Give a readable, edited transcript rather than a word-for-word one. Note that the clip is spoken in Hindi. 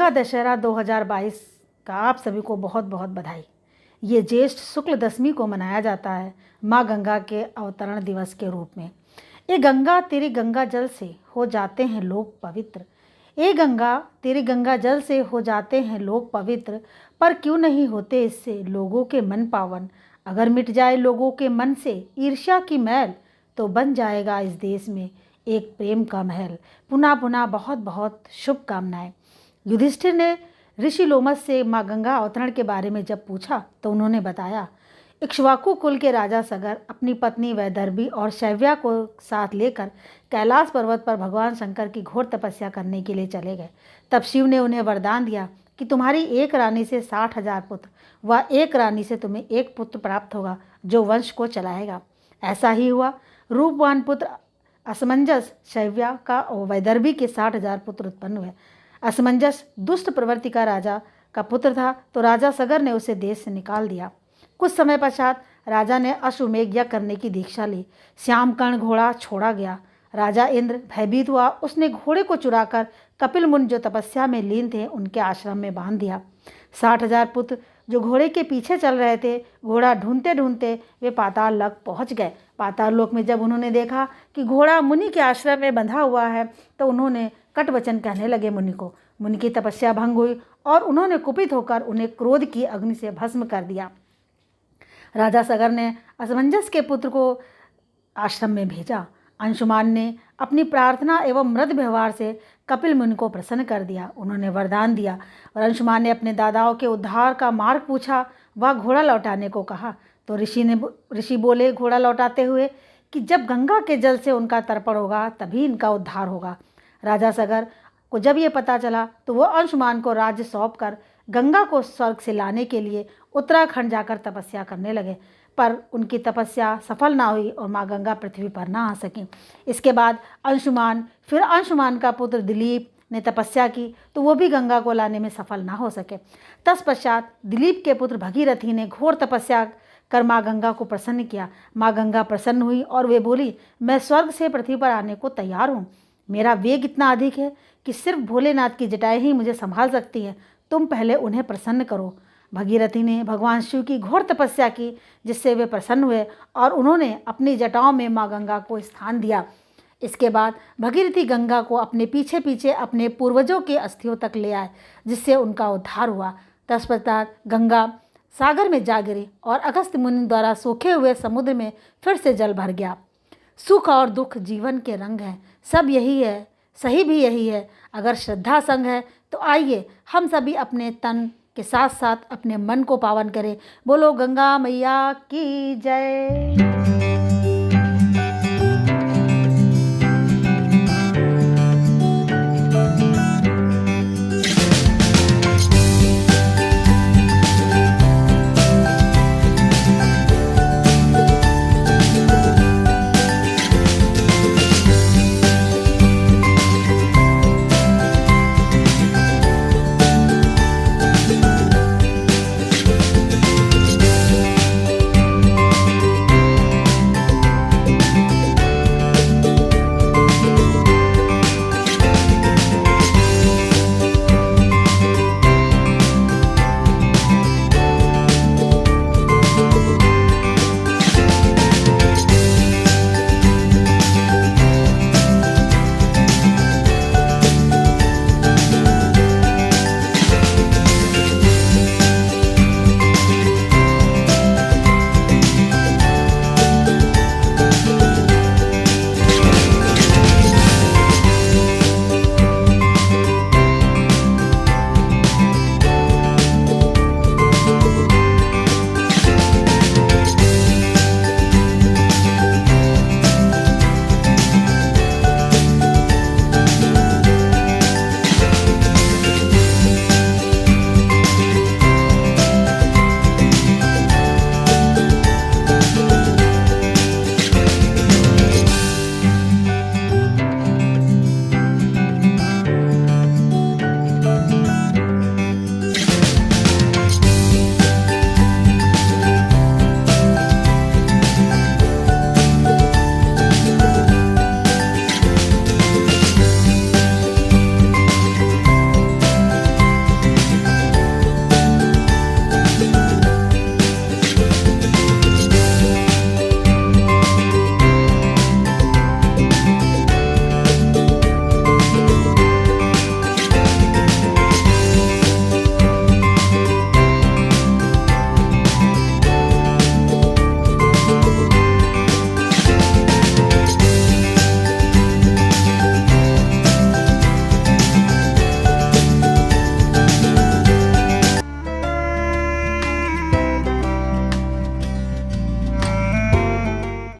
गंगा दशहरा 2022 का आप सभी को बहुत बहुत बधाई। ये ज्येष्ठ शुक्ल दशमी को मनाया जाता है माँ गंगा के अवतरण दिवस के रूप में। ए गंगा तेरी गंगा जल से हो जाते हैं लोग पवित्र। ए गंगा तेरी गंगा जल से हो जाते हैं लोग पवित्र, पर क्यों नहीं होते इससे लोगों के मन पावन। अगर मिट जाए लोगों के मन से ईर्ष्या की मैल, तो बन जाएगा इस देश में एक प्रेम का महल। पुनः पुनः बहुत बहुत शुभकामनाएं। युधिष्ठिर ने ऋषि लोमस से माँ गंगा अवतरण के बारे में जब पूछा तो उन्होंने बताया, इक्ष्वाकु कुल के राजा सगर अपनी पत्नी वैदर्भी और शैव्या को साथ लेकर कैलाश पर्वत पर भगवान शंकर की घोर तपस्या करने के लिए चले गए। तब शिव ने उन्हें वरदान दिया कि तुम्हारी एक रानी से 60,000 पुत्र व एक रानी से तुम्हें एक पुत्र प्राप्त होगा जो वंश को चलाएगा। ऐसा ही हुआ। रूपवान पुत्र असमंजस शैव्या का और वैदर्भी के 60,000 पुत्र उत्पन्न हुए। असमंजस दुष्ट प्रवृत्ति का राजा का पुत्र था, तो राजा सगर ने उसे देश से निकाल दिया। कुछ समय पश्चात राजा ने अश्वमेघ यज्ञ करने की दीक्षा ली। श्यामकर्ण घोड़ा छोड़ा गया। राजा इंद्र भयभीत हुआ। उसने घोड़े को चुराकर कपिल मुनि जो तपस्या में लीन थे उनके आश्रम में बांध दिया। 60,000 पुत्र जो घोड़े के पीछे चल रहे थे, घोड़ा ढूंढते ढूंढते वे पाताल लोक पहुँच गए। पाताल लोक में जब उन्होंने देखा कि घोड़ा मुनि के आश्रम में बंधा हुआ है, तो उन्होंने कट वचन कहने लगे मुनि को। मुनि की तपस्या भंग हुई और उन्होंने कुपित होकर उन्हें क्रोध की अग्नि से भस्म कर दिया। राजा सगर ने असमंजस के पुत्र को आश्रम में भेजा। अंशुमान ने अपनी प्रार्थना एवं मृद व्यवहार से कपिल मुनि को प्रसन्न कर दिया। उन्होंने वरदान दिया और अंशुमान ने अपने दादाओं के उद्धार का मार्ग पूछा व घोड़ा लौटाने को कहा। तो ऋषि बोले घोड़ा लौटाते हुए कि जब गंगा के जल से उनका तर्पण होगा तभी इनका उद्धार होगा। राजा सगर को जब ये पता चला तो वो अंशुमान को राज्य सौंपकर गंगा को स्वर्ग से लाने के लिए उत्तराखंड जाकर तपस्या करने लगे, पर उनकी तपस्या सफल ना हुई और माँ गंगा पृथ्वी पर ना आ सकी। इसके बाद अंशुमान का पुत्र दिलीप ने तपस्या की, तो वो भी गंगा को लाने में सफल ना हो सके। तत्पश्चात दिलीप के पुत्र भगीरथी ने घोर तपस्या कर माँ गंगा को प्रसन्न किया। माँ गंगा प्रसन्न हुई और वे बोली, मैं स्वर्ग से पृथ्वी पर आने को तैयार हूँ। मेरा वेग इतना अधिक है कि सिर्फ भोलेनाथ की जटाएं ही मुझे संभाल सकती है। तुम पहले उन्हें प्रसन्न करो। भगीरथी ने भगवान शिव की घोर तपस्या की, जिससे वे प्रसन्न हुए और उन्होंने अपनी जटाओं में माँ गंगा को स्थान दिया। इसके बाद भगीरथी गंगा को अपने पीछे पीछे अपने पूर्वजों के अस्थियों तक ले आए, जिससे उनका उद्धार हुआ। तत्पश्चात गंगा सागर में जा गिरी और अगस्त्य मुनि द्वारा सूखे हुए समुद्र में फिर से जल भर गया। सुख और दुख जीवन के रंग हैं, सब यही है, सही भी यही है। अगर श्रद्धा संग है तो आइए हम सभी अपने तन के साथ साथ अपने मन को पावन करें। बोलो गंगा मैया की जय।